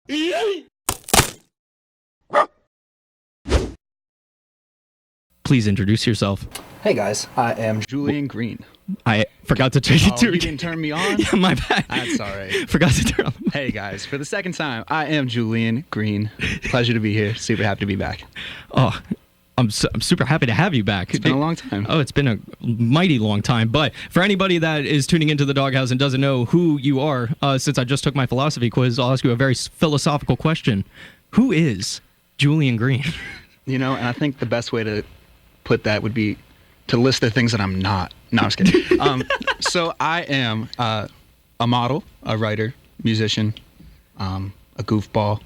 Please introduce yourself. Hey guys, I am Julian Greene. I forgot to turn you You didn't turn me on? Yeah, my bad. That's all right. Forgot to turn on. Hey guys, for the second time, I am Julian Greene. Pleasure to be here. Super happy to be back. Oh, I'm super happy to have you back. It's been a long time. Oh, it's been a mighty long time. But for anybody that is tuning into the Doghouse and doesn't know who you are, since I just took my philosophy quiz, I'll ask you a very philosophical question. Who is Julian Greene? You know, and I think the best way to put that would be to list the things that I'm not. No, I'm just kidding. So I am a model, a writer, musician, a goofball.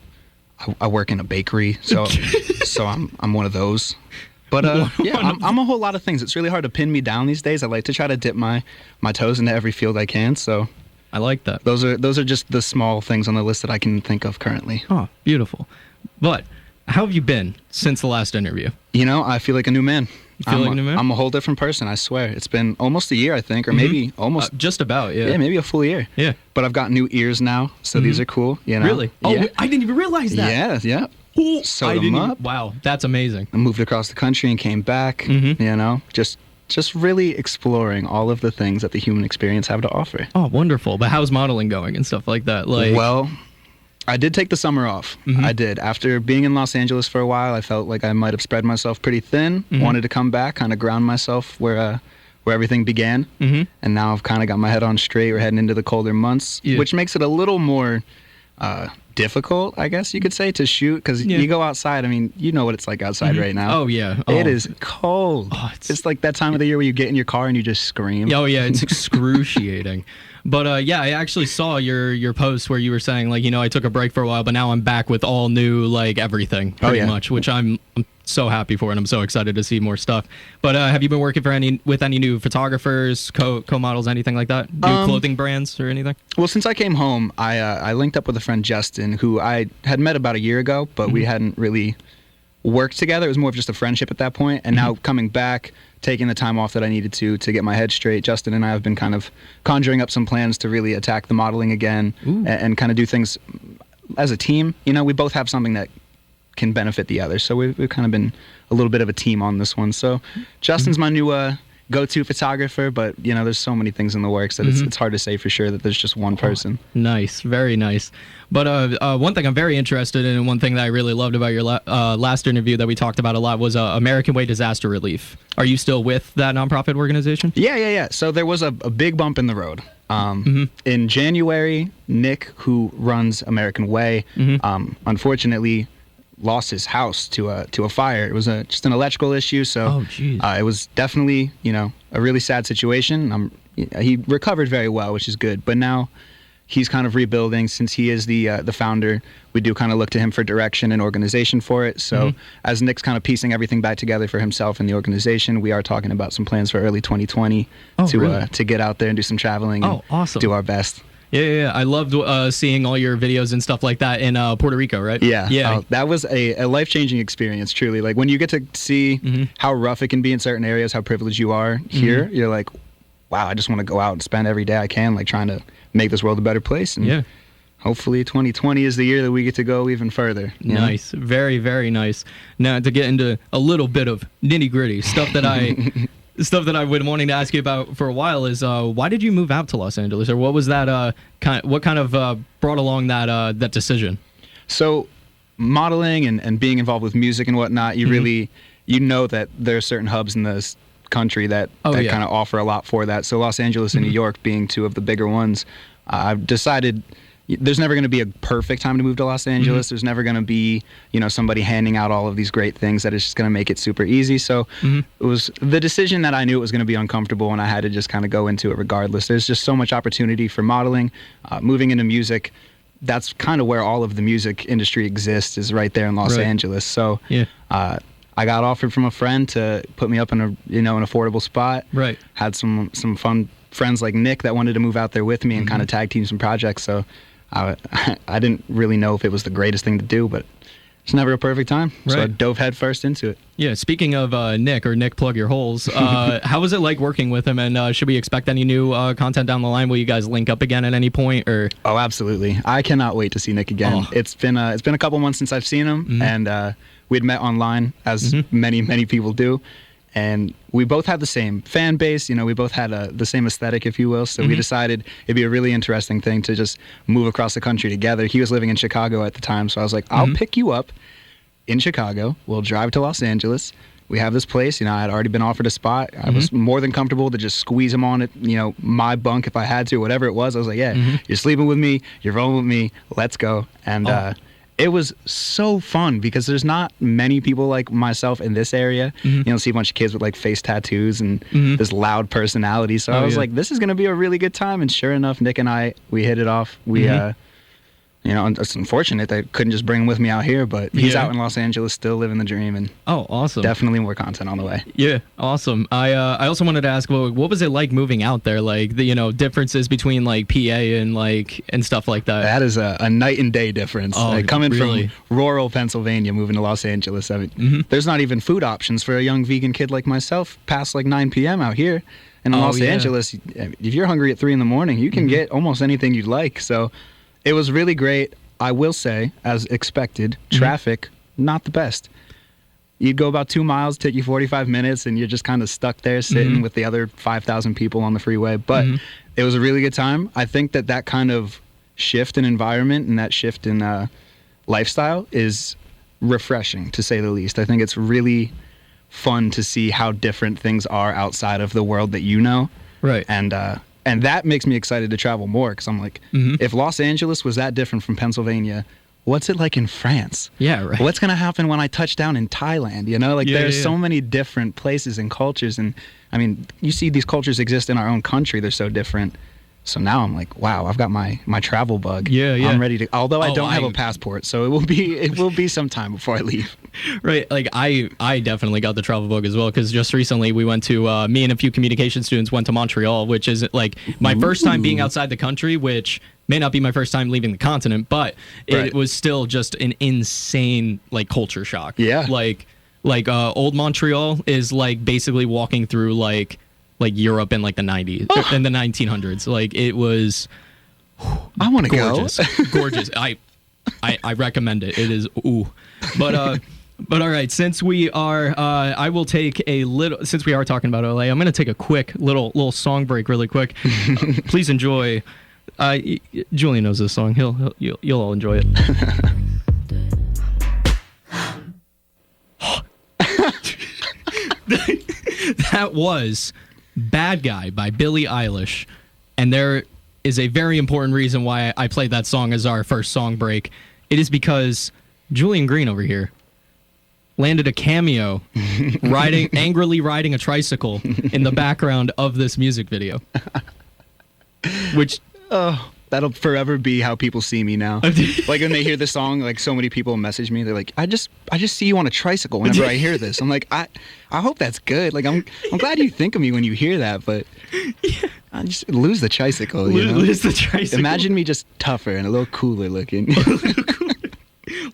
I work in a bakery, so I'm one of those. But yeah, I'm a whole lot of things. It's really hard to pin me down these days. I like to try to dip my toes into every field I can. So I like that. Those are just the small things on the list that I can think of currently. Oh, beautiful. But how have you been since the last interview? You know, I feel like a new man. You feel like a new man? I'm a whole different person, I swear. It's been almost a year, I think, or maybe almost. Just about, yeah. Yeah, maybe a full year. Yeah. But I've got new ears now, so these are cool, you know? Really? Oh, yeah. I didn't even realize that. Yeah. Ooh, Sewed them up. Wow, that's amazing. I moved across the country and came back, you know? Just really exploring all of the things that the human experience have to offer. Oh, wonderful. But how's modeling going and stuff like that? Well, I did take the summer off. I did. After being in Los Angeles for a while, I felt like I might have spread myself pretty thin. Wanted to come back, kind of ground myself where everything began. And now I've kind of got my head on straight. We're heading into the colder months, which makes it a little more difficult, I guess you could say, to shoot. Because you go outside, I mean, you know what it's like outside right now. Oh, yeah. It is cold. Oh, it's like that time of the year where you get in your car and you just scream. Oh, yeah, it's excruciating. But yeah, I actually saw your post where you were saying, like, you know, I took a break for a while, but now I'm back with all new, like, everything, pretty much, which I'm so happy for, and I'm so excited to see more stuff. But have you been working with any new photographers, co-models, anything like that? New clothing brands or anything? Well, since I came home, I linked up with a friend, Justin, who I had met about a year ago, but we hadn't really worked together. It was more of just a friendship at that point. And now coming back, taking the time off that I needed to get my head straight, Justin and I have been kind of conjuring up some plans to really attack the modeling again and kind of do things as a team. You know, we both have something that can benefit the other. So we've kind of been a little bit of a team on this one. So Justin's my new go-to photographer, but you know, there's so many things in the works that it's hard to say for sure that there's just one person. Nice, very nice. But one thing I'm very interested in, and one thing that I really loved about your last interview that we talked about a lot was American Way Disaster Relief. Are you still with that nonprofit organization? Yeah. So there was a big bump in the road. In January, Nick, who runs American Way, unfortunately lost his house to a fire. It was just an electrical issue, so it was definitely, you know, a really sad situation. He recovered very well, which is good, but now he's kind of rebuilding. Since he is the founder, we do kind of look to him for direction and organization for it. So as Nick's kind of piecing everything back together for himself and the organization, we are talking about some plans for early 2020 to get out there and do some traveling and do our best. Yeah. I loved seeing all your videos and stuff like that in Puerto Rico, right? Yeah. That was a life-changing experience, truly. Like, when you get to see how rough it can be in certain areas, how privileged you are here, you're like, wow, I just want to go out and spend every day I can, like, trying to make this world a better place. And hopefully 2020 is the year that we get to go even further. Nice. Very, very nice. Now, to get into a little bit of nitty-gritty, stuff that I've been wanting to ask you about for a while is why did you move out to Los Angeles, or what was that what kind of brought along that decision? So modeling and being involved with music and whatnot, you really, you know that there are certain hubs in this country that kind of offer a lot for that. So Los Angeles and New York being two of the bigger ones, I've decided there's never going to be a perfect time to move to Los Angeles. There's never going to be, you know, somebody handing out all of these great things that is just going to make it super easy. So it was the decision that I knew it was going to be uncomfortable, and I had to just kind of go into it regardless. There's just so much opportunity for modeling, moving into music. That's kind of where all of the music industry exists, is right there in Los Angeles. So I got offered from a friend to put me up in an affordable spot. Right. Had some fun friends like Nick that wanted to move out there with me and kind of tag team some projects. So I didn't really know if it was the greatest thing to do, but it's never a perfect time. So I Right. dove headfirst into it. Yeah, speaking of Nick, plug your holes, how was it like working with him, and should we expect any new content down the line? Will you guys link up again at any point? Or Oh, absolutely. I cannot wait to see Nick again. Oh. It's been a couple months since I've seen him, and we'd met online, as many people do. And we both had the same fan base, we both had the same aesthetic, if you will. So we decided it'd be a really interesting thing to just move across the country together. He was living in Chicago at the time, so I was like, I'll pick you up in Chicago. We'll drive to Los Angeles. We have this place. I had already been offered a spot. I was more than comfortable to just squeeze him on it, my bunk if I had to, whatever it was. I was like, yeah, you're sleeping with me. You're rolling with me. Let's go. And it was so fun because there's not many people like myself in this area. See a bunch of kids with like face tattoos and this loud personality. So I was like, this is going to be a really good time. And sure enough, Nick and I, we hit it off. We, it's unfortunate that I couldn't just bring him with me out here, but he's out in Los Angeles still living the dream, and awesome. Definitely more content on the way. Yeah, awesome. I also wanted to ask, what was it like moving out there? Like the differences between like PA and stuff like that. That is a night and day difference. Oh, coming really? from rural Pennsylvania, moving to Los Angeles. I mean, there's not even food options for a young vegan kid like myself past like 9 p.m. out here. And in Los Angeles, if you're hungry at 3 a.m, you can get almost anything you'd like. So it was really great. I will say, as expected, traffic, not the best. You'd go about 2 miles, take you 45 minutes, and you're just kind of stuck there sitting with the other 5,000 people on the freeway. But it was a really good time. I think that kind of shift in environment and that shift in lifestyle is refreshing, to say the least. I think it's really fun to see how different things are outside of the world that you know. Right. And that makes me excited to travel more, because I'm like, if Los Angeles was that different from Pennsylvania, what's it like in France? Yeah, right. What's going to happen when I touch down in Thailand? There's so many different places and cultures. And I mean, you see these cultures exist in our own country. They're so different. So now I'm like, wow, I've got my travel bug. Yeah. I'm ready to, although I don't have a passport, so it will be some time before I leave. Right. Like I definitely got the travel bug as well, because just recently we went to, me and a few communication students went to Montreal, which is like my first time being outside the country, which may not be my first time leaving the continent, but it was still just an insane like culture shock. Yeah. Like old Montreal is like basically walking through like Europe in like the 90s, in the 1900s. Like it was I want to go. Gorgeous. I recommend it. It is But all right, since we are I will take a little, since we are talking about LA, I'm going to take a quick little song break really quick. Please enjoy. Julian knows this song. You'll all enjoy it. That was Bad Guy by Billie Eilish, and there is a very important reason why I played that song as our first song break. It is because Julian Greene over here landed a cameo angrily riding a tricycle in the background of this music video. Which that'll forever be how people see me now. Like when they hear the song, like so many people message me, they're like, I just see you on a tricycle whenever I hear this. I'm like, I hope that's good. Like I'm glad you think of me when you hear that, but I just lose the tricycle. Lose the tricycle. Imagine me just tougher and a little cooler looking.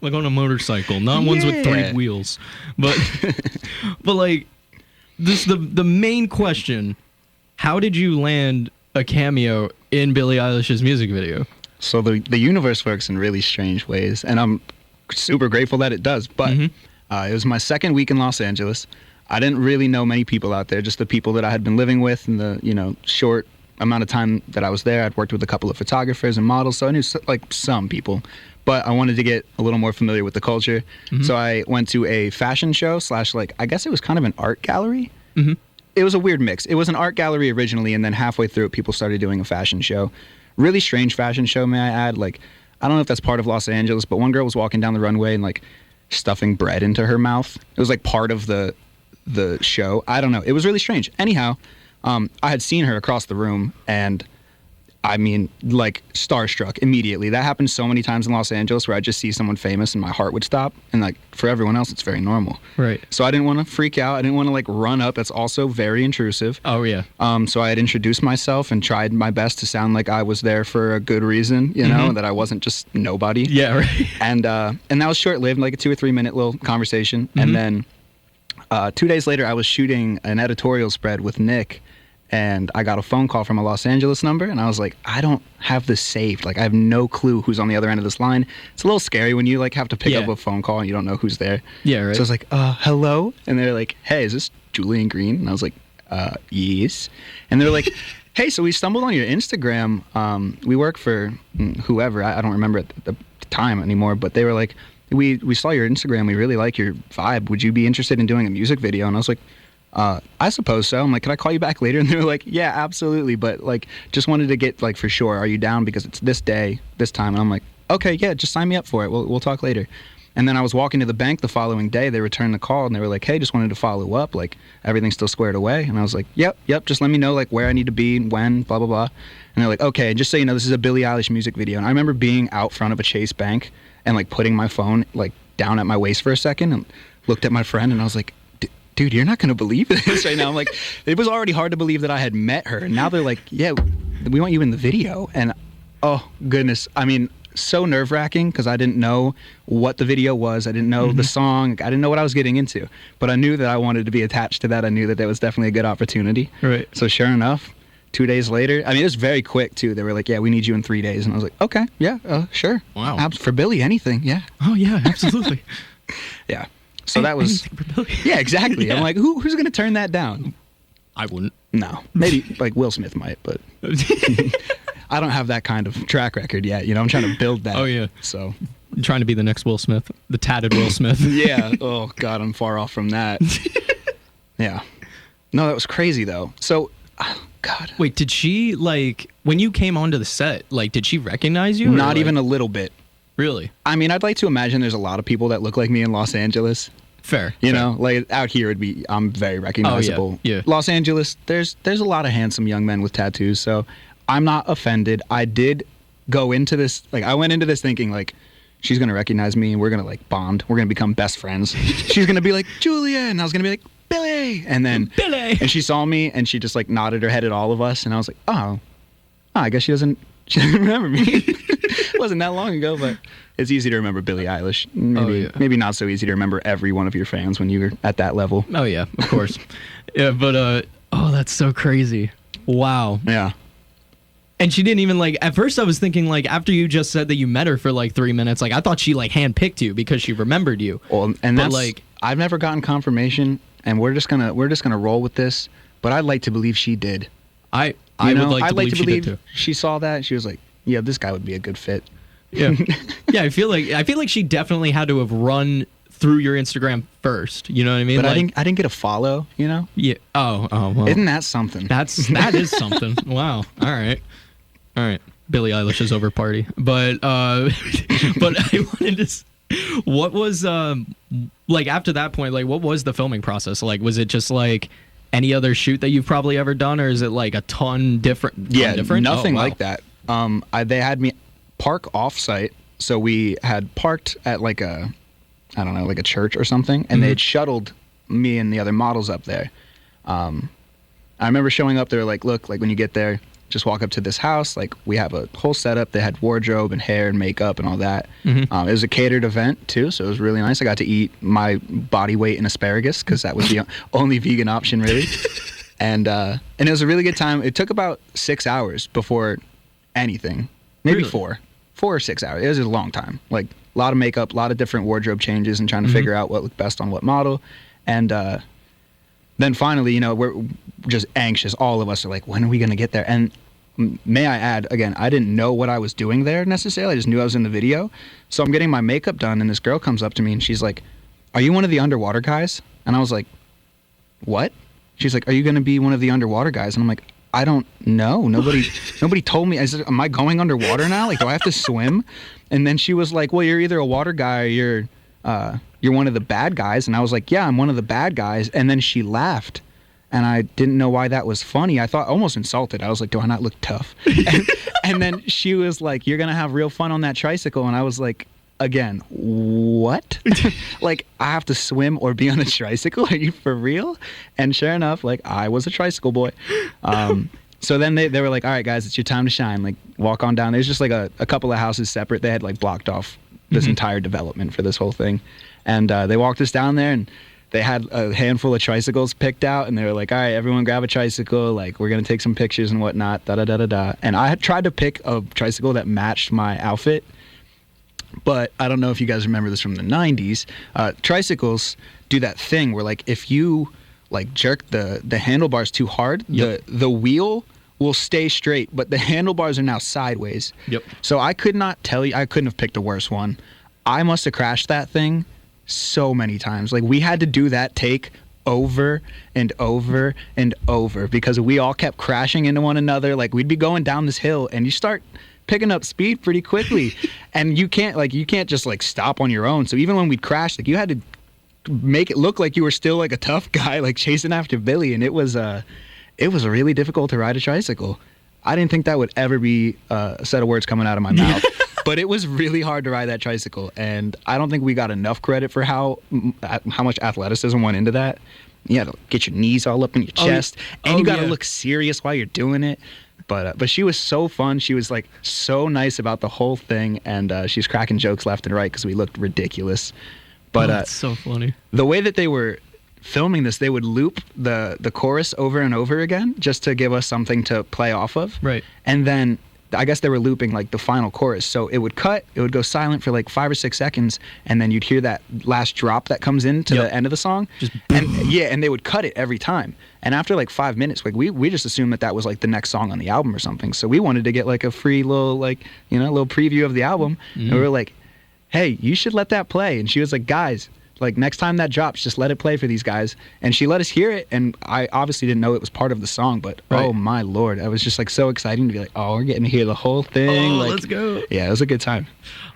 Like on a motorcycle, not ones with 3 wheels. But like this, the main question: how did you land a cameo in Billie Eilish's music video? So the universe works in really strange ways, and I'm super grateful that it does. But it was my second week in Los Angeles. I didn't really know many people out there, just the people that I had been living with in the short amount of time that I was there. I'd worked with a couple of photographers and models, so I knew like some people. But I wanted to get a little more familiar with the culture. So I went to a fashion show / like, I guess it was kind of an art gallery. It was a weird mix. It was an art gallery originally, and then halfway through it, people started doing a fashion show. Really strange fashion show, may I add. Like, I don't know if that's part of Los Angeles, but one girl was walking down the runway and like stuffing bread into her mouth. It was like part of the show. I don't know. It was really strange. Anyhow, I had seen her across the room, and I mean, like, starstruck immediately. That happened so many times in Los Angeles where I just see someone famous and my heart would stop. And, like, for everyone else, it's very normal. Right. So I didn't want to freak out. I didn't want to, like, run up. That's also very intrusive. Oh, yeah. So I had introduced myself and tried my best to sound like I was there for a good reason, you know, that I wasn't just nobody. Yeah, right. And that was short-lived, like a 2 or 3 minute little conversation. And then 2 days later, I was shooting an editorial spread with Nick. And I got a phone call from a Los Angeles number, and I was like, I don't have this saved. Like, I have no clue who's on the other end of this line. It's a little scary when you, like, have to pick up a phone call and you don't know who's there. Yeah, right. So I was like, hello? And they're like, hey, is this Julian Greene? And I was like, yes. And they're like, hey, so we stumbled on your Instagram. We work for whoever. I don't remember at the time anymore, but they were like, we saw your Instagram. We really like your vibe. Would you be interested in doing a music video? And I was like, I suppose so. I'm like, can I call you back later? And they were like, yeah, absolutely. But, like, just wanted to get, like, for sure, are you down? Because it's this day, this time. And I'm like, okay, yeah, just sign me up for it. We'll talk later. And then I was walking to the bank the following day. They returned the call, and they were like, hey, just wanted to follow up. Like, everything's still squared away. And I was like, yep, just let me know, like, where I need to be, when, blah, blah, blah. And they're like, okay, just so you know, this is a Billie Eilish music video. And I remember being out front of a Chase bank and, like, putting my phone, like, down at my waist for a second and looked at my friend, and I was like, dude, you're not going to believe this right now. I'm like, it was already hard to believe that I had met her. And now they're like, yeah, we want you in the video. And, oh, goodness. I mean, so nerve-wracking because I didn't know what the video was. I didn't know the song. I didn't know what I was getting into. But I knew that I wanted to be attached to that. I knew that there was definitely a good opportunity. Right. So sure enough, 2 days later, I mean, it was very quick, too. They were like, yeah, we need you in 3 days. And I was like, okay, yeah, sure. Wow. For Billy, anything, yeah. Oh, yeah, absolutely. Yeah. So that was, yeah, exactly. Yeah. I'm like, who's going to turn that down? I wouldn't. No, maybe like Will Smith might, but I don't have that kind of track record yet. You know, I'm trying to build that. Oh, yeah. So I'm trying to be the next Will Smith, the tatted Will Smith. Yeah. Oh, God, I'm far off from that. Yeah. No, that was crazy, though. So, oh, God. Wait, did she, like, when you came onto the set, like, did she recognize you? Not even a little bit. Really? I mean, I'd like to imagine there's a lot of people that look like me in Los Angeles. Fair. You know, like out here I'm very recognizable. Oh, yeah. Los Angeles, there's a lot of handsome young men with tattoos, so I'm not offended. I did go into this, like, I went into this thinking, like, she's going to recognize me and we're going to, like, bond. We're going to become best friends. She's going to be like, Julia, and I was going to be like, Billy. And then, Billy. And she saw me and she just, like, nodded her head at all of us, and I was like, oh, I guess she doesn't remember me. It wasn't that long ago, but it's easy to remember Billie Eilish. Maybe not so easy to remember every one of your fans when you were at that level. Oh, yeah, of course. Yeah, but, oh, that's so crazy. Wow. Yeah. And she didn't even, like, at first I was thinking, like, after you just said that you met her for, like, 3 minutes, like, I thought she, like, handpicked you because she remembered you. Well, and that's, like, I've never gotten confirmation, and we're just gonna roll with this, but I'd like to believe she did. I'd like to believe she did, too. She saw that, she was like, yeah, this guy would be a good fit. Yeah. Yeah, I feel like she definitely had to have run through your Instagram first. You know what I mean? But like, I didn't get a follow, you know? Yeah. Oh, well. Isn't that something? That is something. Wow. All right. Billie Eilish's over party. But I wanted to what was like after that point, like what was the filming process? Like was it just like any other shoot that you've probably ever done, or is it like a ton different? Nothing like that. They had me park off-site, so we had parked at like a church or something, and they had shuttled me and the other models up there. I remember showing up, they were like, look, like when you get there, just walk up to this house, like we have a whole setup. They had wardrobe and hair and makeup and all that. It was a catered event too, so it was really nice. I got to eat my body weight in asparagus because that was the only vegan option really. And it was a really good time. It took about 6 hours before anything. Maybe Really? 4 or 6 hours. It was a long time. Like a lot of makeup, a lot of different wardrobe changes, and trying to figure out what looked best on what model. And then finally, you know, we're just anxious. All of us are like, when are we going to get there? And may I add, again, I didn't know what I was doing there necessarily. I just knew I was in the video. So I'm getting my makeup done, and this girl comes up to me, and she's like, are you one of the underwater guys? And I was like, what? She's like, are you going to be one of the underwater guys? And I'm like, I don't know. Nobody told me. I said, am I going underwater now? Like, do I have to swim? And then she was like, well, you're either a water guy or you're one of the bad guys. And I was like, yeah, I'm one of the bad guys. And then she laughed. and I didn't know why that was funny. I thought almost insulted. I was like, do I not look tough? And then she was like, you're going to have real fun on that tricycle. And I was like, again, what? Like, I have to swim or be on a tricycle? Are you for real? And sure enough, like, I was a tricycle boy. So then they were like, all right, guys, it's your time to shine. Like, walk on down. There's just like a couple of houses separate. They had like blocked off this entire development for this whole thing. And they walked us down there, and they had a handful of tricycles picked out, and they were like, all right, everyone grab a tricycle. Like, we're going to take some pictures and whatnot, da-da-da-da-da. And I had tried to pick a tricycle that matched my outfit, but I don't know if you guys remember this from the 90s. Tricycles do that thing where, like, if you, like, jerk the handlebars too hard, the wheel will stay straight, but the handlebars are now sideways. Yep. So I could not tell you, I couldn't have picked a worse one. I must have crashed that thing so many times. Like, we had to do that take over and over and over because we all kept crashing into one another. Like, we'd be going down this hill, and you start picking up speed pretty quickly, and you can't just like stop on your own. So even when we'd crash, like, you had to make it look like you were still like a tough guy, like chasing after Billy, and it was really difficult to ride a tricycle. I didn't think that would ever be a set of words coming out of my mouth. But it was really hard to ride that tricycle, and I don't think we got enough credit for how much athleticism went into that. You had to get your knees all up in your chest, and you got to look serious while you're doing it. But she was so fun. She was like so nice about the whole thing, and she's cracking jokes left and right because we looked ridiculous. But that's so funny. The way that they were filming this, they would loop the chorus over and over again just to give us something to play off of. Right. And then I guess they were looping like the final chorus. So it would cut, it would go silent for like 5 or 6 seconds, and then you'd hear that last drop that comes in to the end of the song. And they would cut it every time. And after like 5 minutes, like we just assumed that was like the next song on the album or something. So we wanted to get like a free little little preview of the album. And we were like, hey, you should let that play. And she was like, guys, like, next time that drops, just let it play for these guys. And she let us hear it, and I obviously didn't know it was part of the song, but oh my Lord, I was just like so exciting to be like, oh, we're getting to hear the whole thing. Oh, like, let's go. Yeah, it was a good time.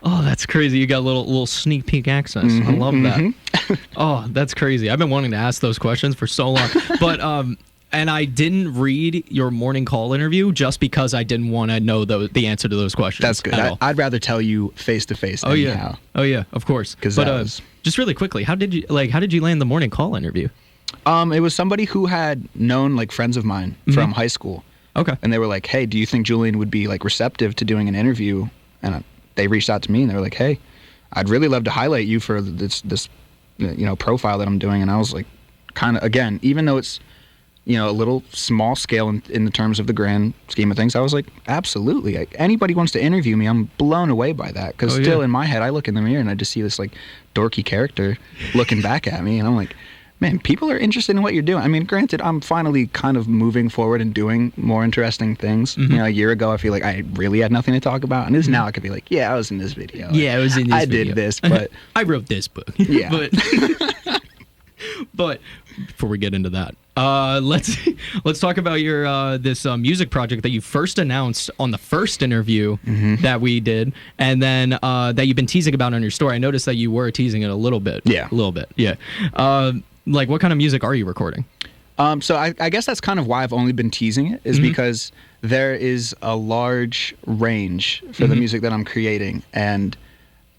Oh, that's crazy. You got little sneak peek access. I love that. Oh, that's crazy. I've been wanting to ask those questions for so long. But and I didn't read your morning call interview just because I didn't want to know the answer to those questions. That's good. I'd rather tell you face to face. Oh yeah. Oh yeah. Of course. But just really quickly, how did you land the morning call interview? It was somebody who had known like friends of mine from high school. Okay. And they were like, "Hey, do you think Julian would be like receptive to doing an interview?" And they reached out to me, and they were like, "Hey, I'd really love to highlight you for this profile that I'm doing." And I was like, kind of, again, even though it's a little small scale in the terms of the grand scheme of things, I was like, absolutely. Like, anybody wants to interview me, I'm blown away by that. Because still in my head, I look in the mirror and I just see this like dorky character looking back at me, and I'm like, man, people are interested in what you're doing. I mean, granted, I'm finally kind of moving forward and doing more interesting things. A year ago, I feel like I really had nothing to talk about, and now I could be like, yeah, I was in this video. Yeah, I was in this video. I did this, but I wrote this book. Yeah. But before we get into that, let's talk about your this music project that you first announced on the first interview that we did, and then that you've been teasing about on your story. I noticed that you were teasing it a little bit. Yeah. A little bit. Yeah. Like, what kind of music are you recording? So I guess that's kind of why I've only been teasing it, is because there is a large range for the music that I'm creating, and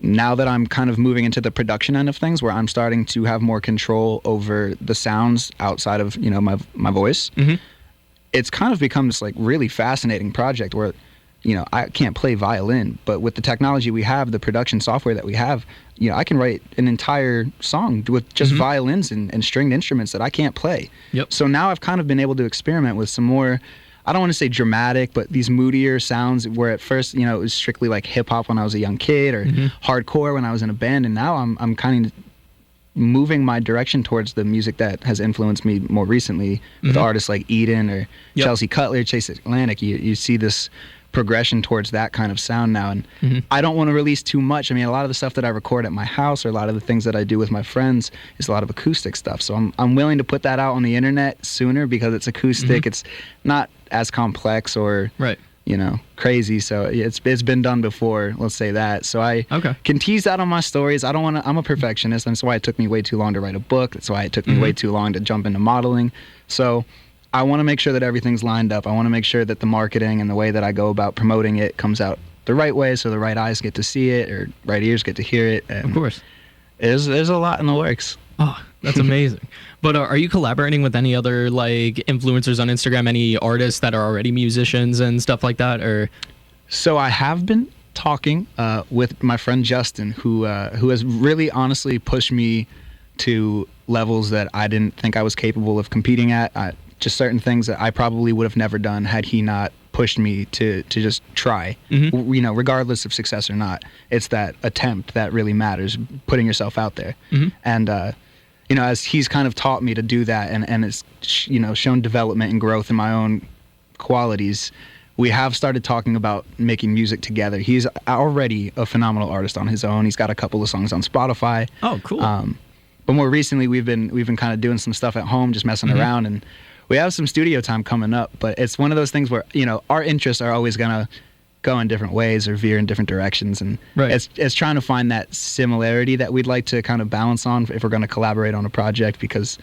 now that I'm kind of moving into the production end of things, where I'm starting to have more control over the sounds outside of my voice, it's kind of become this like really fascinating project where I can't play violin, but with the technology we have, the production software that we have, I can write an entire song with just violins and stringed instruments that I can't play. Yep. So now I've kind of been able to experiment with some more, I don't want to say dramatic, but these moodier sounds where at first, it was strictly like hip hop when I was a young kid, or hardcore when I was in a band, and now I'm kind of moving my direction towards the music that has influenced me more recently with artists like Eden or Chelsea Cutler, Chase Atlantic. You see this progression towards that kind of sound now, and I don't want to release too much. I mean, a lot of the stuff that I record at my house, or a lot of the things that I do with my friends, is a lot of acoustic stuff. So I'm willing to put that out on the internet sooner because it's acoustic. It's not as complex or crazy. So it's been done before, let's say that. So I can tease that on my stories. I don't want to, I'm a perfectionist, and that's why it took me way too long to write a book. That's why it took me way too long to jump into modeling. So I want to make sure that everything's lined up. I want to make sure that the marketing and the way that I go about promoting it comes out the right way, so the right eyes get to see it, or right ears get to hear it. And of course. There's a lot in the works. Oh, that's amazing. But are you collaborating with any other like influencers on Instagram, any artists that are already musicians and stuff like that? Or so I have been talking with my friend Justin, who has really honestly pushed me to levels that I didn't think I was capable of competing at. Just certain things that I probably would have never done had he not pushed me to just try, regardless of success or not. It's that attempt that really matters, putting yourself out there. And as he's kind of taught me to do that, and it's shown development and growth in my own qualities, we have started talking about making music together. He's already a phenomenal artist on his own. He's got a couple of songs on Spotify. Oh, cool. But more recently, we've been kind of doing some stuff at home, just messing around, and we have some studio time coming up. But it's one of those things where our interests are always gonna go in different ways or veer in different directions, and it's trying to find that similarity that we'd like to kind of balance on if we're going to collaborate on a project, because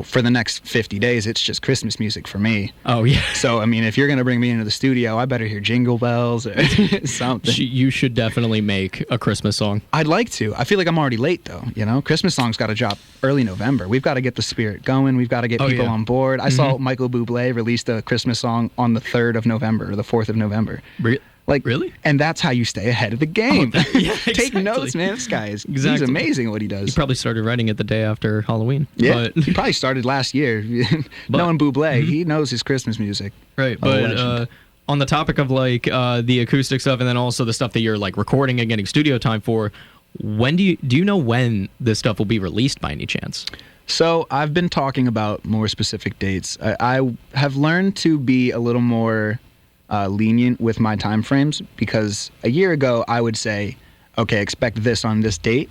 for the next 50 days it's just Christmas music for me. Oh yeah. So I mean, if you're going to bring me into the studio, I better hear jingle bells or something. You should definitely make a Christmas song. I'd like to. I feel like I'm already late though. Christmas songs got to drop early November. We've got to get the spirit going. We've got to get people on board. I saw Michael Bublé released a Christmas song on the 3rd of November or the 4th of November. Really? And that's how you stay ahead of the game. Exactly. Take notes, man. This guy he's amazing at what he does. He probably started writing it the day after Halloween. Yeah, he probably started last year. Knowing Bublé, he knows his Christmas music. Right, but on the topic of like the acoustic stuff, and then also the stuff that you're like recording and getting studio time for, when do you know when this stuff will be released by any chance? So I've been talking about more specific dates. I have learned to be a little more lenient with my time frames, because a year ago I would say, okay, expect this on this date,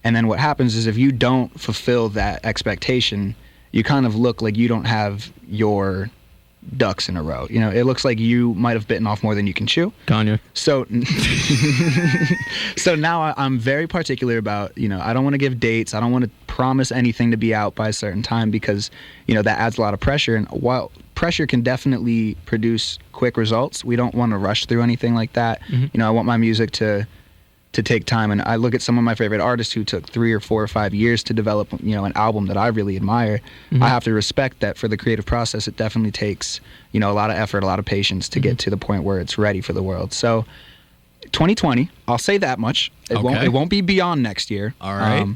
and then what happens is if you don't fulfill that expectation, you kind of look like you don't have your ducks in a row. It looks like you might have bitten off more than you can chew. Kanye. So now I'm very particular about, I don't want to give dates. I don't want to promise anything to be out by a certain time, because that adds a lot of pressure, and while pressure can definitely produce quick results, we don't want to rush through anything like that. I want my music to take time, and I look at some of my favorite artists who took 3 or 4 or 5 years to develop an album that I really admire. I have to respect that for the creative process. It definitely takes a lot of effort, a lot of patience to get to the point where it's ready for the world. So 2020, I'll say that much. It won't be beyond next year. All right.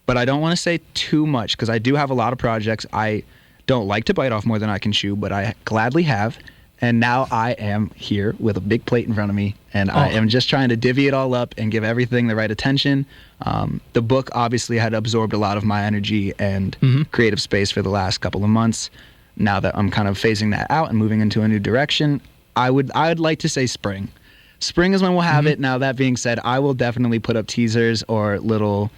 But I don't want to say too much, because I do have a lot of projects. I don't like to bite off more than I can chew, but I gladly have. And now I am here with a big plate in front of me, and I am just trying to divvy it all up and give everything the right attention. The book obviously had absorbed a lot of my energy and creative space for the last couple of months. Now that I'm kind of phasing that out and moving into a new direction, I would like to say spring. Spring is when we'll have it. Now, that being said, I will definitely put up teasers or little,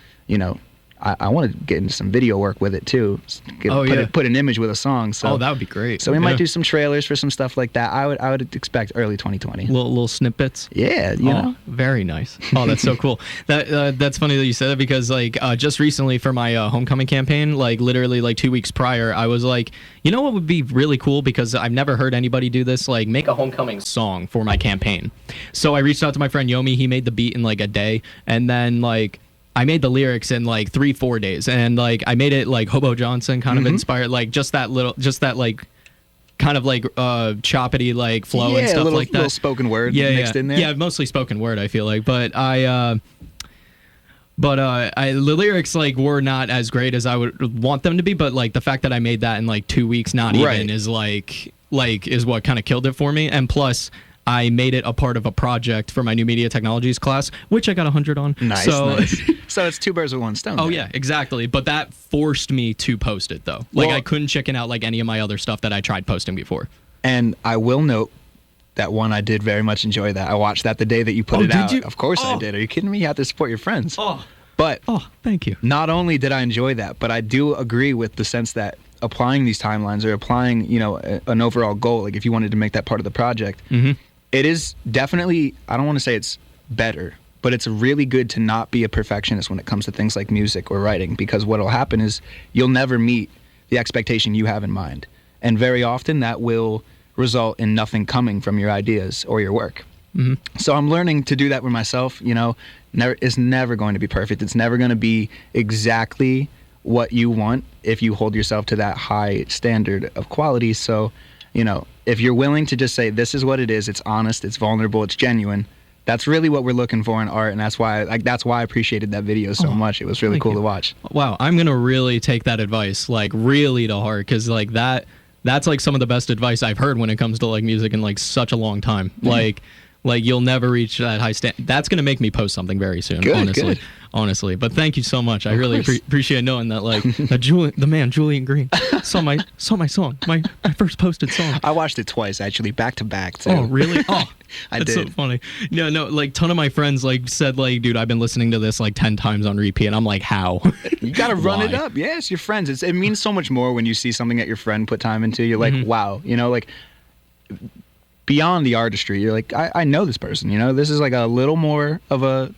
I want to get into some video work with it too. Put an image with a song. So that would be great. So we might do some trailers for some stuff like that. I would expect early 2020. Little snippets. Yeah, you know. Very nice. Oh, that's so cool. That's funny that you said that, because just recently for my homecoming campaign, literally 2 weeks prior, I was like, what would be really cool, because I've never heard anybody do this, make a homecoming song for my campaign. So I reached out to my friend Yomi. He made the beat in a day, and then I made the lyrics in 3-4 days, and I made it Hobo Johnson kind of inspired, just that kind of choppity flow and stuff like that. Little spoken word mixed in there. Yeah, mostly spoken word, I feel like. But the lyrics were not as great as I would want them to be. But the fact that I made that in 2 weeks, not even, is is what kind of killed it for me. And plus, I made it a part of a project for my new media technologies class, which I got 100 on. Nice. So it's 2 birds with 1 stone. Oh, yeah, exactly. But that forced me to post it, though. I couldn't chicken out any of my other stuff that I tried posting before. And I will note that one, I did very much enjoy that. I watched that the day that you put it out. Did you? Of course I did. Are you kidding me? You have to support your friends. Oh. But thank you. Not only did I enjoy that, but I do agree with the sense that applying these timelines or applying, an overall goal, like if you wanted to make that part of the project, it is definitely, I don't want to say it's better, but it's really good to not be a perfectionist when it comes to things like music or writing, because what will happen is you'll never meet the expectation you have in mind. And very often that will result in nothing coming from your ideas or your work. So I'm learning to do that with myself. It's never going to be perfect. It's never going to be exactly what you want if you hold yourself to that high standard of quality. So, if you're willing to just say, this is what it is, it's honest, it's vulnerable, it's genuine, that's really what we're looking for in art. And that's why I appreciated that video so much. It was really cool to watch. Wow. I'm going to really take that advice, really to heart. Cause that's some of the best advice I've heard when it comes to music in such a long time. You'll never reach that high standard. That's going to make me post something very soon, honestly. But thank you so much. I really appreciate knowing that, the man, Julian Greene, saw my song, my first posted song. I watched it twice, actually, back to back, too. Oh, really? Oh, I that's did. So funny. No, ton of my friends, said, dude, I've been listening to this, 10 times on repeat. And I'm like, how? You got to run it up. Yeah, it's your friends. It means so much more when you see something that your friend put time into. You're like, wow, beyond the artistry, you're like, I know this person, this is a little more of a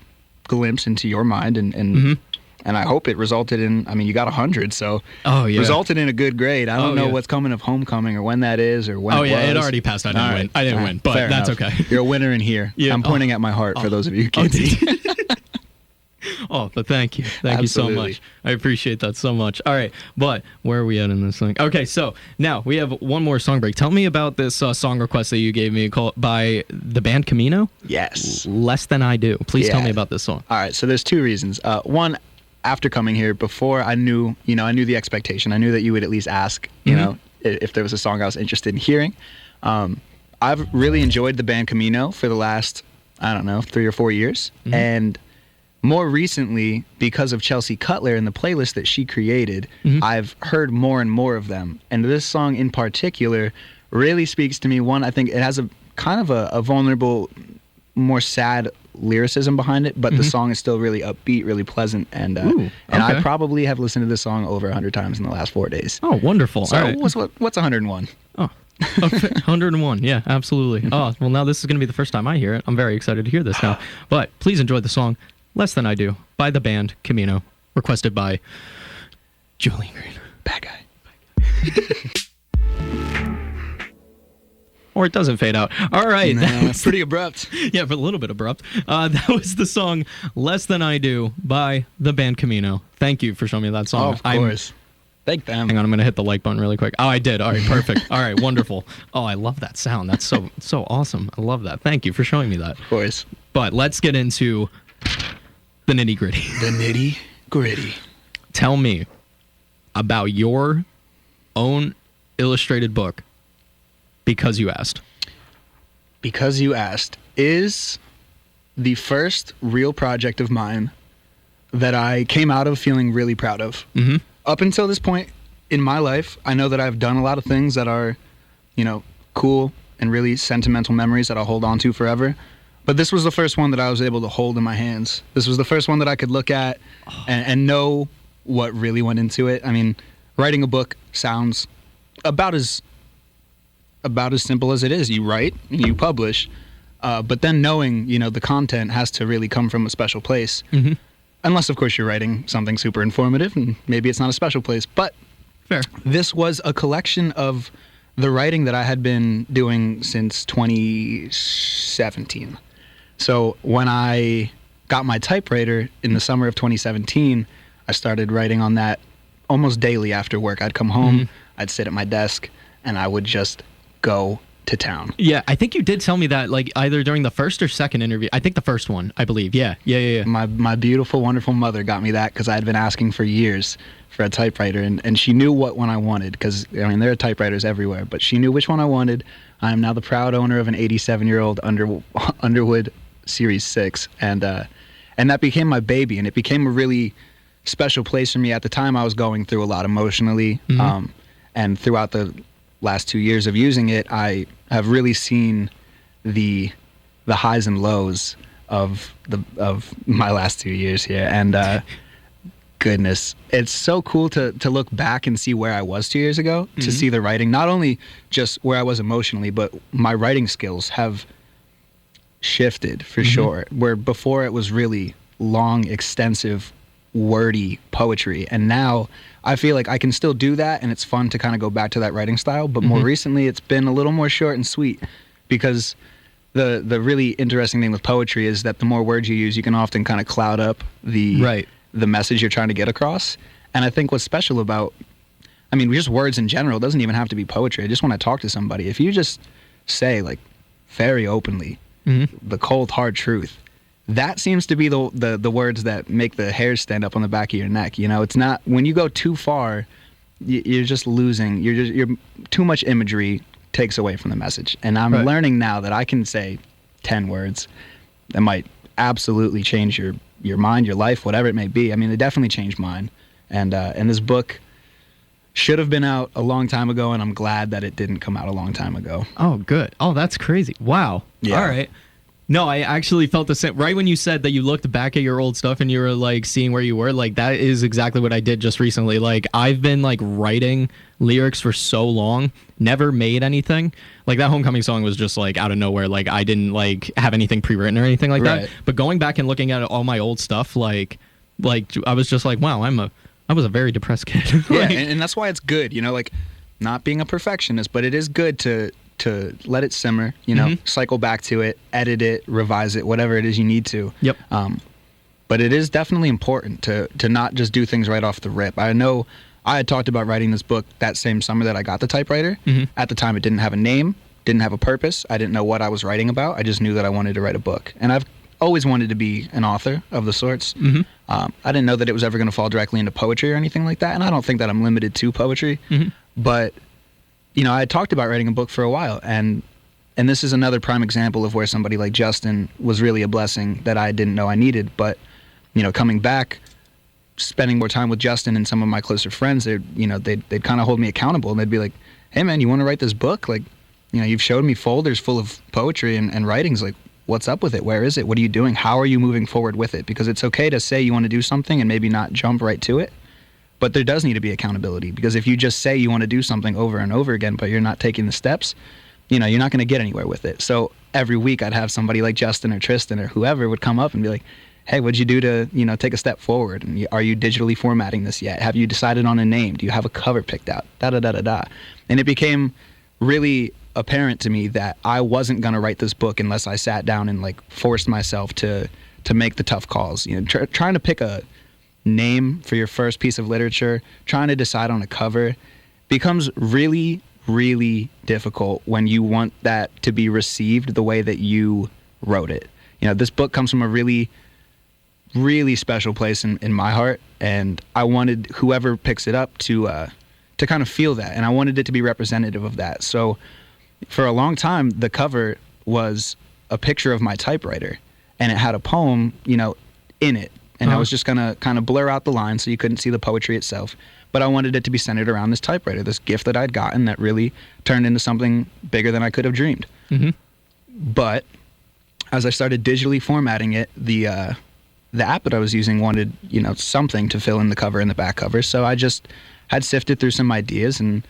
glimpse into your mind, and I hope it resulted in, you got 100, so resulted in a good grade. I don't know what's coming of homecoming or when that is or when it already passed. I didn't win, but fair that's enough. okay. You're a winner in here. Yeah. I'm pointing at my heart for those of you who can't see. But thank you. Thank you so much. I appreciate that so much. All right, but where are we at in this thing? Okay, so now we have one more song break. Tell me about this song request that you gave me by the band Cameo. Yes. Less Than I Do. Please tell me about this song. All right, so there's two reasons. One, after coming here, before I knew the expectation. I knew that you would at least ask, if there was a song I was interested in hearing. I've really enjoyed the band Cameo for the last, 3 or 4 years. And more recently, because of Chelsea Cutler and the playlist that she created, I've heard more and more of them. And this song in particular really speaks to me. One, I think it has a kind of a vulnerable, more sad lyricism behind it, but the song is still really upbeat, really pleasant. And I probably have listened to this song over 100 times in the last 4 days. Oh, wonderful. So all right. what's 101? Oh. 101, yeah, absolutely. Oh, well, now this is going to be the first time I hear it. I'm very excited to hear this now. But please enjoy the song Less Than I Do by the band Cameo, requested by Julian Greene. Bad guy. Or it doesn't fade out. All right. No, pretty abrupt. Yeah, but a little bit abrupt. That was the song Less Than I Do by the band Cameo. Thank you for showing me that song. Oh, of course. Thank them. Hang on, I'm going to hit the like button really quick. Oh, I did. All right, perfect. All right, wonderful. Oh, I love that sound. That's so awesome. I love that. Thank you for showing me that. Of course. But let's get into the nitty gritty. The nitty gritty. Tell me about your own illustrated book, Because You Asked. Because You Asked is the first real project of mine that I came out of feeling really proud of. Up until this point in my life, I know that I've done a lot of things that are, cool and really sentimental memories that I'll hold on to forever. But this was the first one that I was able to hold in my hands. This was the first one that I could look at and know what really went into it. Writing a book sounds about as simple as it is. You write, you publish, but then knowing, the content has to really come from a special place. Unless, of course, you're writing something super informative, and maybe it's not a special place. But fair. This was a collection of the writing that I had been doing since 2017. So when I got my typewriter in the summer of 2017, I started writing on that almost daily after work. I'd come home, I'd sit at my desk, and I would just go to town. Yeah, I think you did tell me that, either during the first or second interview. I think the first one, I believe. Yeah. My beautiful, wonderful mother got me that because I had been asking for years for a typewriter, and she knew what one I wanted because, there are typewriters everywhere, but she knew which one I wanted. I am now the proud owner of an 87-year-old Underwood Series 6, and that became my baby, and it became a really special place for me. At the time, I was going through a lot emotionally, and throughout the last 2 years of using it, I have really seen the highs and lows of my last 2 years here, and goodness. It's so cool to look back and see where I was 2 years ago, to see the writing, not only just where I was emotionally, but my writing skills have shifted for sure. Where before it was really long, extensive, wordy poetry, and now I feel like I can still do that, and it's fun to kind of go back to that writing style. But more recently, it's been a little more short and sweet, because the really interesting thing with poetry is that the more words you use, you can often kind of cloud up the message you're trying to get across. And I think what's special about, I mean, just words in general, doesn't even have to be poetry. I just want to talk to somebody. If you just say, like, very openly the cold hard truth, that seems to be the words that make the hairs stand up on the back of your neck. You know, it's not, when you go too far, you're just losing. You're too much imagery takes away from the message. And I'm learning now that I can say 10 words that might absolutely change your mind, your life, whatever it may be. I mean, it definitely changed mine. And this book should have been out a long time ago, and I'm glad that it didn't come out a long time ago. Oh, good. Oh, that's crazy. Wow. Yeah. All right. No, I actually felt the same. Right when you said that you looked back at your old stuff and you were, like, seeing where you were, like, that is exactly what I did just recently. Like, I've been, like, writing lyrics for so long, never made anything. Like, that Homecoming song was just, like, out of nowhere. Like, I didn't, like, have anything pre-written or anything like that. But going back and looking at all my old stuff, like I was just like, wow, I was a very depressed kid. Like, yeah, and that's why it's good, you know, like, not being a perfectionist, but it is good to let it simmer, you know, cycle back to it, edit it, revise it, whatever it is you need to. Yep. But it is definitely important to not just do things right off the rip. I know I had talked about writing this book that same summer that I got the typewriter. At the time, it didn't have a name, didn't have a purpose. I didn't know what I was writing about. I just knew that I wanted to write a book. And I've always wanted to be an author of the sorts. I didn't know that it was ever going to fall directly into poetry or anything like that. And I don't think that I'm limited to poetry. But you know, I had talked about writing a book for a while, and this is another prime example of where somebody like Justin was really a blessing that I didn't know I needed. But, you know, coming back, spending more time with Justin and some of my closer friends, they'd kind of hold me accountable, and they'd be like, hey man, you want to write this book? Like, you know, you've showed me folders full of poetry and writings. Like, what's up with it? Where is it? What are you doing? How are you moving forward with it? Because it's okay to say you want to do something and maybe not jump right to it. But there does need to be accountability, because if you just say you want to do something over and over again, but you're not taking the steps, you know, you're not going to get anywhere with it. So every week I'd have somebody like Justin or Tristan or whoever would come up and be like, hey, what'd you do to, you know, take a step forward? And are you digitally formatting this yet? Have you decided on a name? Do you have a cover picked out? Da-da-da-da-da. And it became really apparent to me that I wasn't going to write this book unless I sat down and, like, forced myself to make the tough calls. You know, trying to pick a name for your first piece of literature, trying to decide on a cover becomes really, really difficult when you want that to be received the way that you wrote it. You know, this book comes from a really, really special place in my heart, and I wanted whoever picks it up to kind of feel that, and I wanted it to be representative of that. So for a long time, the cover was a picture of my typewriter, and it had a poem, you know, in it. And I was just going to kind of blur out the lines so you couldn't see the poetry itself. But I wanted it to be centered around this typewriter, this gift that I'd gotten that really turned into something bigger than I could have dreamed. But as I started digitally formatting it, the app that I was using wanted, you know, something to fill in the cover and the back cover. So I just had sifted through some ideas, and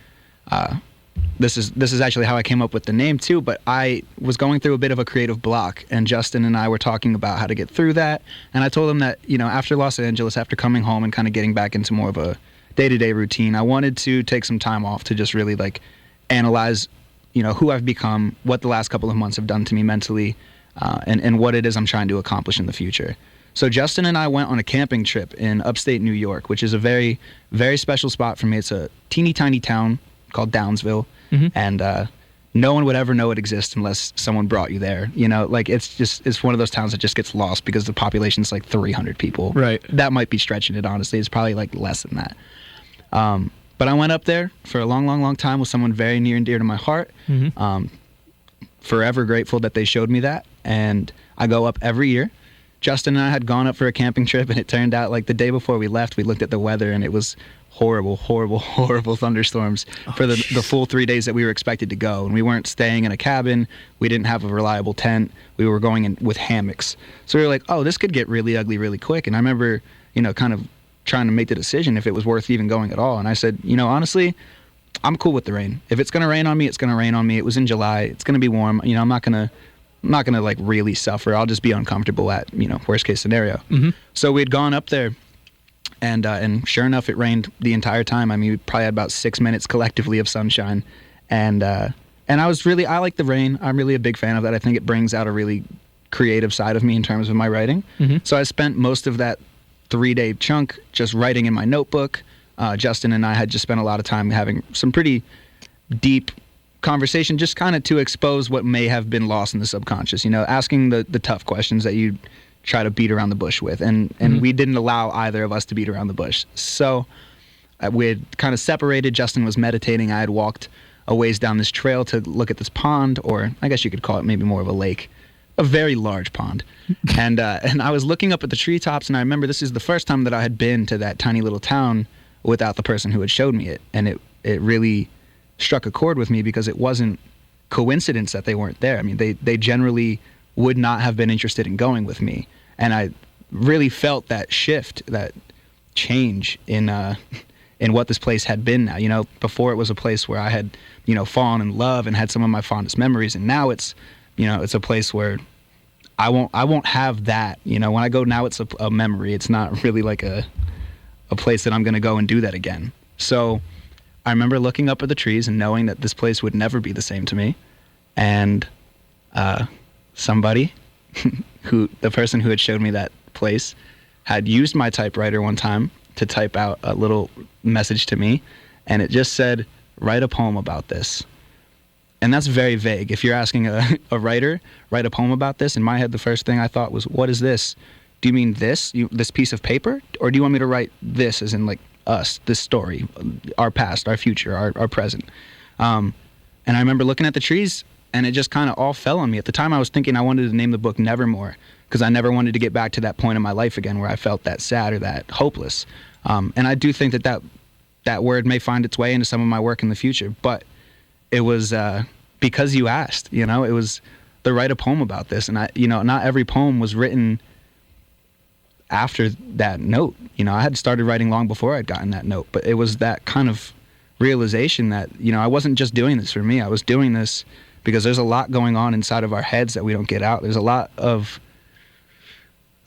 this is actually how I came up with the name too, but I was going through a bit of a creative block, and Justin and I were talking about how to get through that. And I told him that, you know, after Los Angeles, after coming home and kind of getting back into more of a day-to-day routine, I wanted to take some time off to just really, like, analyze, you know, who I've become, what the last couple of months have done to me mentally, and what it is I'm trying to accomplish in the future. So Justin and I went on a camping trip in upstate New York, which is a very, very special spot for me. It's a teeny tiny town called Downsville, and no one would ever know it exists unless someone brought you there. You know, like, it's one of those towns that just gets lost because the population's like 300 people. Right. That might be stretching it, honestly. It's probably like less than that. But I went up there for a long, long, long time with someone very near and dear to my heart. Forever grateful that they showed me that. And I go up every year. Justin and I had gone up for a camping trip, and it turned out, like, the day before we left, we looked at the weather, and it was horrible, horrible, horrible thunderstorms for the full 3 days that we were expected to go. And we weren't staying in a cabin. We didn't have a reliable tent. We were going in with hammocks. So we were like, oh, this could get really ugly really quick. And I remember, you know, kind of trying to make the decision if it was worth even going at all. And I said, honestly, I'm cool with the rain. If it's gonna rain on me, it's gonna rain on me. It was in July. It's gonna be warm. I'm not gonna like really suffer. I'll just be uncomfortable at worst case scenario. Mm-hmm. So we'd gone up there, and sure enough, it rained the entire time. I mean, we probably had about 6 minutes collectively of sunshine, and I like the rain. I'm really a big fan of that. I think it brings out a really creative side of me in terms of my writing. Mm-hmm. So I spent most of that 3-day chunk just writing in my notebook. Justin and I had just spent a lot of time having some pretty deep conversation, just kind of to expose what may have been lost in the subconscious, asking the tough questions that you try to beat around the bush with. And Mm-hmm. we didn't allow either of us to beat around the bush. So we had kind of separated. Justin was meditating. I had walked a ways down this trail to look at this pond, or I guess you could call it maybe more of a lake, a very large pond. And I was looking up at the treetops, and I remember this is the first time that I had been to that tiny little town without the person who had showed me it. And it really struck a chord with me because it wasn't coincidence that they weren't there. I mean, they generally would not have been interested in going with me. And I really felt that shift, that change in what this place had been now. Before it was a place where I had, fallen in love and had some of my fondest memories. And now it's a place where I won't have that. When I go now, it's a memory. It's not really like a place that I'm going to go and do that again. So I remember looking up at the trees and knowing that this place would never be the same to me. And somebody, the person who had showed me that place, had used my typewriter one time to type out a little message to me. And it just said, "Write a poem about this." And that's very vague. If you're asking a writer, write a poem about this, in my head, the first thing I thought was, what is this? Do you mean this? This piece of paper? Or do you want me to write this as in like us, this story, our past, our future, our present? And I remember looking at the trees, and it just kind of all fell on me. At the time, I was thinking I wanted to name the book Nevermore, because I never wanted to get back to that point in my life again where I felt that sad or that hopeless. And I do think that word may find its way into some of my work in the future. But it was because you asked, it was to write a poem about this. And not every poem was written after that note. I had started writing long before I'd gotten that note, but it was that kind of realization that, I wasn't just doing this for me. I was doing this because there's a lot going on inside of our heads that we don't get out. There's a lot of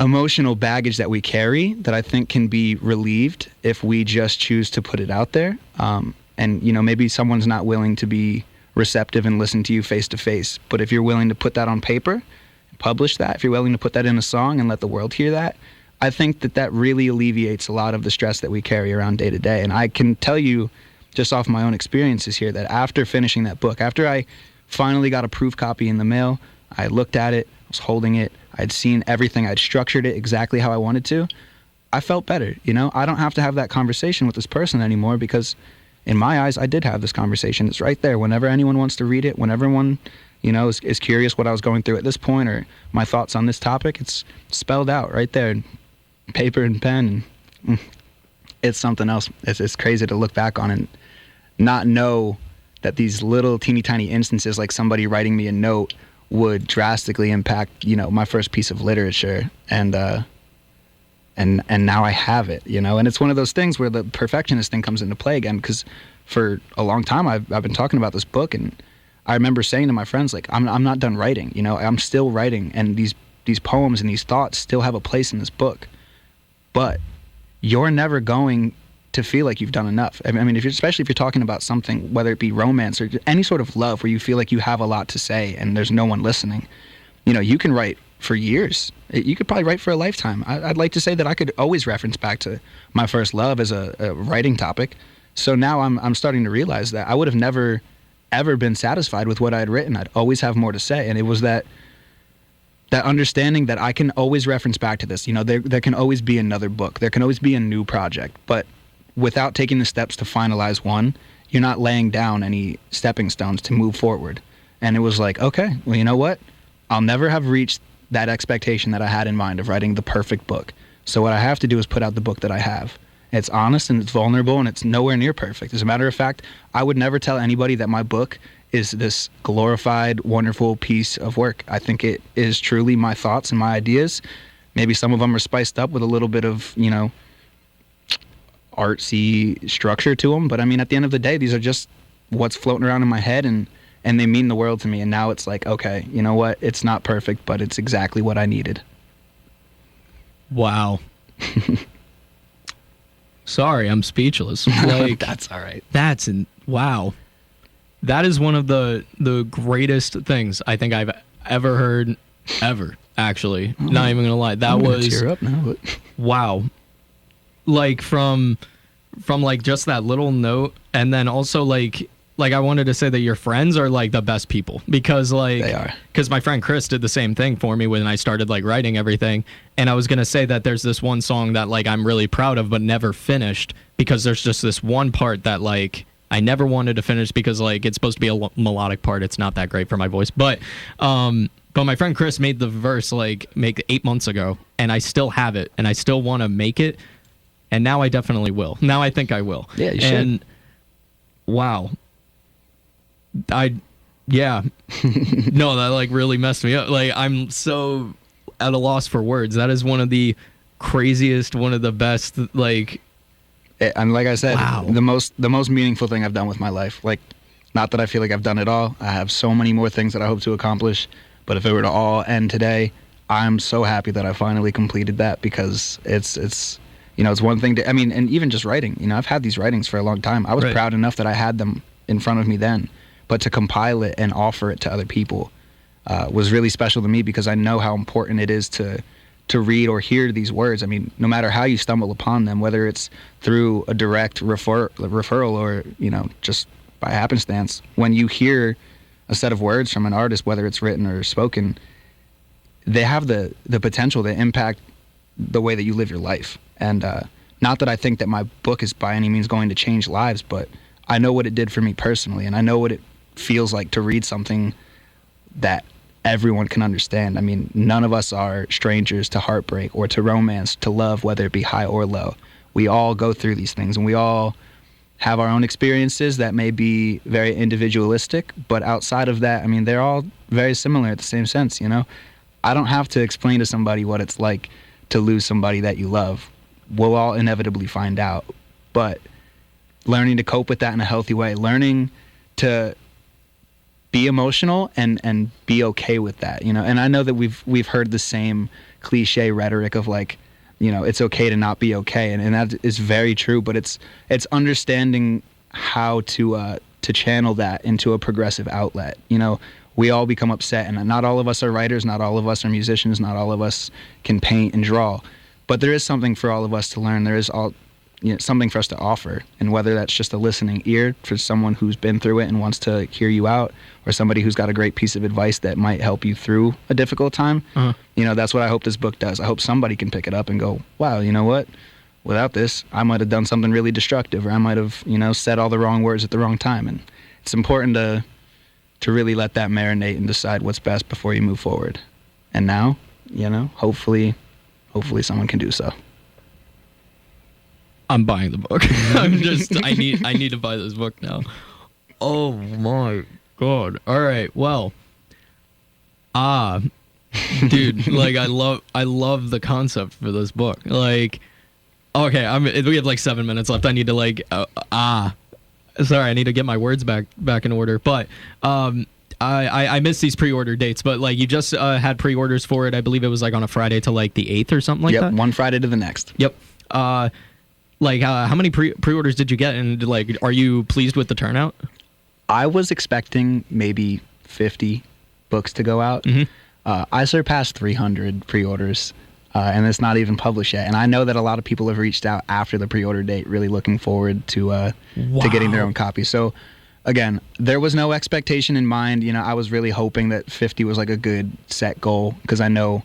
emotional baggage that we carry that I think can be relieved if we just choose to put it out there. And maybe someone's not willing to be receptive and listen to you face to face, but if you're willing to put that on paper, publish that, if you're willing to put that in a song and let the world hear that, I think that really alleviates a lot of the stress that we carry around day to day. And I can tell you just off my own experiences here that after finishing that book, after I finally got a proof copy in the mail, I looked at it, I was holding it, I'd seen everything, I'd structured it exactly how I wanted to, I felt better. I don't have to have that conversation with this person anymore, because in my eyes, I did have this conversation. It's right there. Whenever anyone wants to read it, whenever anyone, is curious what I was going through at this point or my thoughts on this topic, it's spelled out right there, paper and pen. And it's something else. It's crazy to look back on and not know that these little teeny tiny instances, like somebody writing me a note, would drastically impact, my first piece of literature. And now I have it, and it's one of those things where the perfectionist thing comes into play again, because for a long time I've been talking about this book, and I remember saying to my friends, like, I'm not done writing, I'm still writing, and these poems and these thoughts still have a place in this book, but you're never going to feel like you've done enough. I mean, especially if you're talking about something, whether it be romance or any sort of love where you feel like you have a lot to say and there's no one listening, you can write for years. You could probably write for a lifetime. I'd like to say that I could always reference back to my first love as a writing topic. So now I'm starting to realize that I would have never, ever been satisfied with what I had written. I'd always have more to say. And it was that understanding that I can always reference back to this. There can always be another book. There can always be a new project. But without taking the steps to finalize one, you're not laying down any stepping stones to move forward. And it was like, okay, well, you know what? I'll never have reached that expectation that I had in mind of writing the perfect book. So what I have to do is put out the book that I have. It's honest and it's vulnerable and it's nowhere near perfect. As a matter of fact, I would never tell anybody that my book is this glorified, wonderful piece of work. I think it is truly my thoughts and my ideas. Maybe some of them are spiced up with a little bit of, artsy structure to them. But I mean, at the end of the day, these are just what's floating around in my head, and they mean the world to me. And now it's like, okay, you know what? It's not perfect, but it's exactly what I needed. Wow. Sorry, I'm speechless. Like, That's all right. Wow. That is one of the greatest things I think I've ever heard, ever, actually. Not even gonna lie. That was tear up now, but wow. Like from like just that little note, and then also like I wanted to say that your friends are like the best people, because like they are. Because my friend Chris did the same thing for me when I started like writing everything, and I was gonna say that there's this one song that like I'm really proud of but never finished, because there's just this one part that like I never wanted to finish because like it's supposed to be a melodic part. It's not that great for my voice, but my friend Chris made the verse like 8 months ago, and I still have it, and I still want to make it, and now I definitely will. Now I think I will. Yeah, you should. And wow, no, that like really messed me up. Like, I'm so at a loss for words. That is one of the craziest, one of the best, like. And like I said, wow. the most meaningful thing I've done with my life. Like, not that I feel like I've done it all. I have so many more things that I hope to accomplish. But if it were to all end today, I'm so happy that I finally completed that, because it's you know, it's one thing to, I mean, and even just writing, you know, I've had these writings for a long time. I was right. proud enough that I had them in front of me then, but to compile it and offer it to other people was really special to me, because I know how important it is to read or hear these words. I mean, no matter how you stumble upon them, whether it's through a direct referral or, you know, just by happenstance, when you hear a set of words from an artist, whether it's written or spoken, they have the potential to impact the way that you live your life. And not that I think that my book is by any means going to change lives, but I know what it did for me personally, and I know what it feels like to read something that everyone can understand. I mean, none of us are strangers to heartbreak or to romance, to love, whether it be high or low. We all go through these things, and we all have our own experiences that may be very individualistic, but outside of that, I mean, they're all very similar at the same sense, you know? I don't have to explain to somebody what it's like to lose somebody that you love. We'll all inevitably find out. But learning to cope with that in a healthy way, learning to be emotional and be okay with that, you know? And I know that we've heard the same cliche rhetoric of like, you know, it's okay to not be okay, and that is very true, but it's understanding how to channel that into a progressive outlet. You know, we all become upset, and not all of us are writers, not all of us are musicians, not all of us can paint and draw, but there is something for all of us to learn. There is something for us to offer, and whether that's just a listening ear for someone who's been through it and wants to hear you out, or somebody who's got a great piece of advice that might help you through a difficult time, you know, that's what I hope this book does. I hope somebody can pick it up and go, wow, you know what? Without this, I might have done something really destructive, or I might have, you know, said all the wrong words at the wrong time. And it's important to really let that marinate and decide what's best before you move forward. And now, you know, hopefully someone can do so. I'm buying the book. I need to buy this book now. Oh my God. All right. Well, dude, like I love the concept for this book. Like, okay, we have like 7 minutes left. I need to like, sorry, I need to get my words back in order. But I missed these pre-order dates, but like you just had pre-orders for it. I believe it was like on a Friday to like the 8th or something like that. Yep, one Friday to the next. Yep. Like, how many pre-orders did you get, and like, are you pleased with the turnout? I was expecting maybe 50 books to go out. Mm-hmm. I surpassed 300 pre-orders, and it's not even published yet. And I know that a lot of people have reached out after the pre-order date, really looking forward to getting their own copy. So, again, there was no expectation in mind. You know, I was really hoping that 50 was like a good set goal, because I know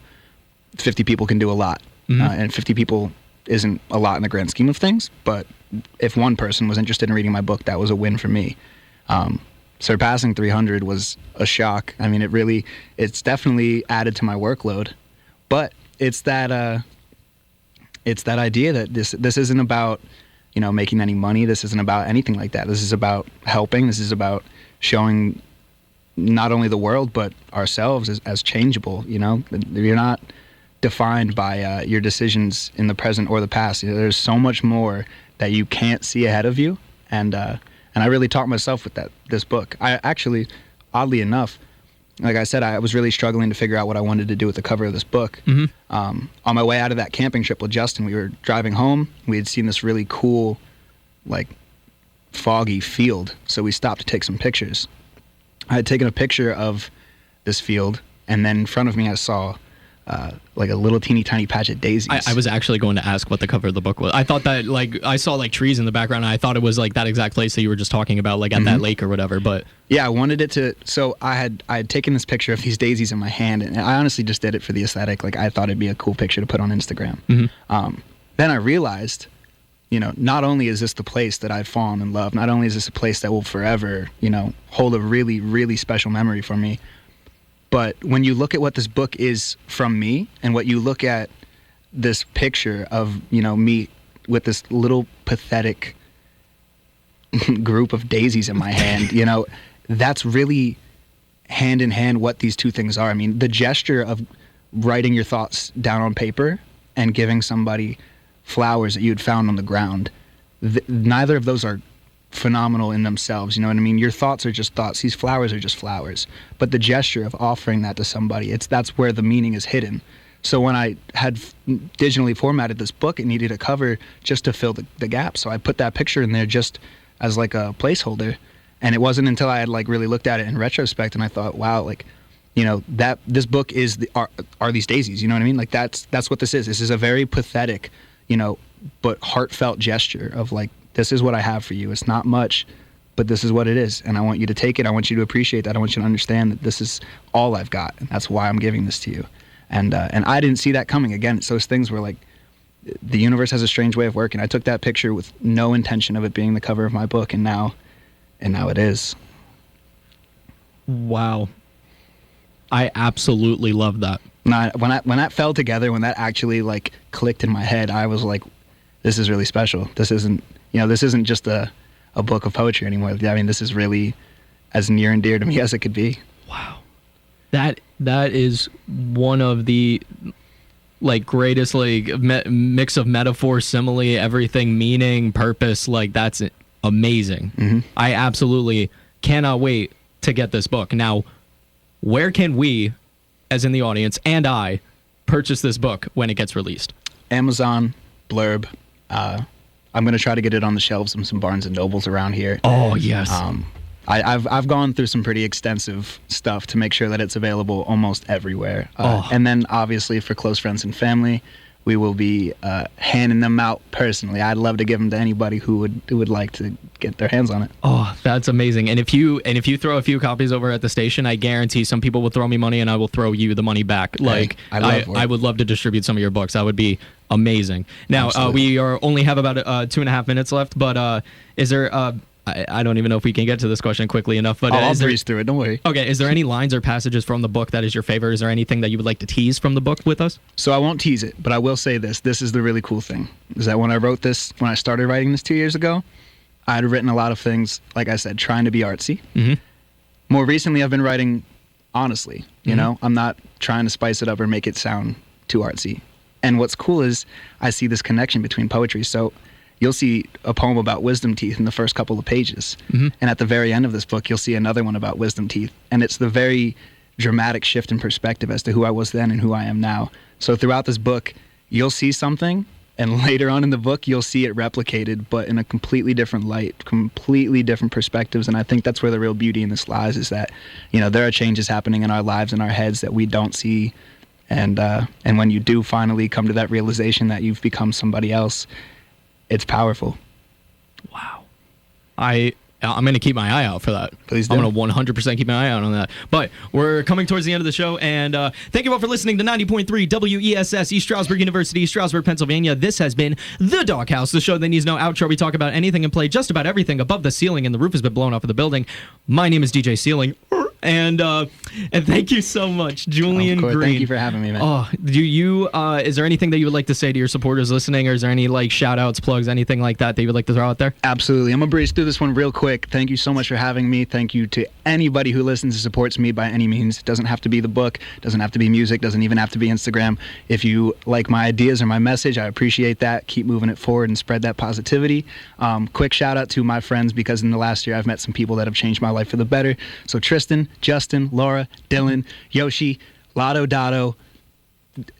50 people can do a lot, and 50 people isn't a lot in the grand scheme of things, but if one person was interested in reading my book, that was a win for me. Surpassing 300 was a shock. I mean, it's definitely added to my workload, but it's that idea that this isn't about, you know, making any money. This isn't about anything like that. This is about helping. This is about showing not only the world, but ourselves as changeable. You know, you're not defined by your decisions in the present or the past. You know, there's so much more that you can't see ahead of you, and I really taught myself with this book. I actually, oddly enough, like I said, I was really struggling to figure out what I wanted to do with the cover of this book. On my way out of that camping trip with Justin, we were driving home. We had seen this really cool, like, foggy field, so we stopped to take some pictures. I had taken a picture of this field, and then in front of me I saw like a little teeny tiny patch of daisies. I was actually going to ask what the cover of the book was. I thought that, like, I saw like trees in the background, and I thought it was like that exact place that you were just talking about, like at that lake or whatever. But yeah, I wanted it to. So I had taken this picture of these daisies in my hand, and I honestly just did it for the aesthetic. Like, I thought it'd be a cool picture to put on Instagram. Then I realized, you know, not only is this the place that I've fallen in love, not only is this a place that will forever, you know, hold a really, really special memory for me, but when you look at what this book is from me, and what you look at this picture of, you know, me with this little pathetic group of daisies in my hand, you know, that's really hand in hand what these two things are. I mean, the gesture of writing your thoughts down on paper and giving somebody flowers that you had found on the ground, neither of those are phenomenal in themselves, you know what I mean? Your thoughts are just thoughts. These flowers are just flowers. But the gesture of offering that to somebody, that's where the meaning is hidden. So when I had digitally formatted this book, it needed a cover just to fill the gap. So I put that picture in there just as like a placeholder. And it wasn't until I had like really looked at it in retrospect and I thought, wow, like, you know, that this book is are these daisies, you know what I mean? Like, that's what this is. This is a very pathetic, you know, but heartfelt gesture of like, this is what I have for you. It's not much, but this is what it is. And I want you to take it. I want you to appreciate that. I want you to understand that this is all I've got. And that's why I'm giving this to you. And I didn't see that coming. Again, it's those things where, like, the universe has a strange way of working. I took that picture with no intention of it being the cover of my book, and now it is. Wow. I absolutely love that. When that fell together, when that actually like clicked in my head, I was like, this is really special. This isn't just a book of poetry anymore. I mean, this is really as near and dear to me as it could be. Wow. That is one of the like greatest like mix of metaphor, simile, everything, meaning, purpose. Like, that's amazing. I absolutely cannot wait to get this book. Now, where can we, as in the audience, and I, purchase this book when it gets released? Amazon, Blurb. I'm going to try to get it on the shelves in some Barnes and Nobles around here. Oh, yes. I've gone through some pretty extensive stuff to make sure that it's available almost everywhere. And then, obviously, for close friends and family, we will be handing them out personally. I'd love to give them to anybody who would like to get their hands on it. Oh, that's amazing. And if you throw a few copies over at the station, I guarantee some people will throw me money and I will throw you the money back. Like, hey, I would love to distribute some of your books. That would be amazing. Now, we only have about 2.5 minutes left, but is there... I don't even know if we can get to this question quickly enough, but I'll breeze through it. Don't worry. Okay, is there any lines or passages from the book that is your favorite? Is there anything that you would like to tease from the book with us? So I won't tease it, but I will say this. This is the really cool thing, is that when I started writing this 2 years ago, I had written a lot of things, like I said, trying to be artsy. More recently, I've been writing honestly. You know, I'm not trying to spice it up or make it sound too artsy. And what's cool is I see this connection between poetry. So you'll see a poem about wisdom teeth in the first couple of pages. And at the very end of this book, you'll see another one about wisdom teeth. And it's the very dramatic shift in perspective as to who I was then and who I am now. So throughout this book, you'll see something, and later on in the book, you'll see it replicated, but in a completely different light, completely different perspectives. And I think that's where the real beauty in this lies, is that, you know, there are changes happening in our lives, in our heads, that we don't see. And when you do finally come to that realization that you've become somebody else, it's powerful. Wow. I'm going to keep my eye out for that. Please do. I'm going to 100% keep my eye out on that. But we're coming towards the end of the show, and thank you all for listening to 90.3 WESS, East Stroudsburg University, Stroudsburg, Pennsylvania. This has been The Doghouse, the show that needs no outro. We talk about anything and play just about everything above the ceiling, and the roof has been blown off of the building. My name is DJ Ceiling, And thank you so much, Julian Greene. Thank you for having me, man. Oh, is there anything that you would like to say to your supporters listening, or is there any like shout outs, plugs, anything like that you would like to throw out there? Absolutely. I'm gonna breeze through this one real quick. Thank you so much for having me. Thank you to anybody who listens and supports me by any means. It doesn't have to be the book, doesn't have to be music, doesn't even have to be Instagram. If you like my ideas or my message, I appreciate that. Keep moving it forward and spread that positivity. Quick shout out to my friends, because in the last year I've met some people that have changed my life for the better. So Tristan, Justin, Laura, Dylan, Yoshi, Lotto Dotto,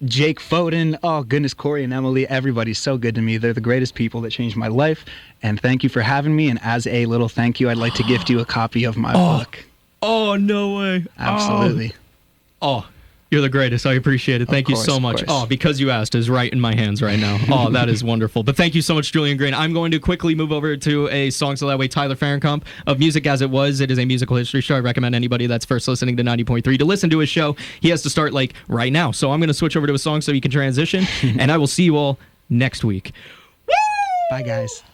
Jake Foden, oh goodness, Corey and Emily, everybody's so good to me. They're the greatest people that changed my life. And thank you for having me. And as a little thank you, I'd like to gift you a copy of my book. Oh, no way. Absolutely. Oh, you're the greatest. I appreciate it. Thank you so much. Oh, Because You Asked is right in my hands right now. Oh, that is wonderful. But thank you so much, Julian Greene. I'm going to quickly move over to a song so that way Tyler Farrenkamp of Music As It Was. It is a musical history show. I recommend anybody that's first listening to 90.3 to listen to his show. He has to start like right now. So I'm going to switch over to a song so you can transition, and I will see you all next week. Bye, guys.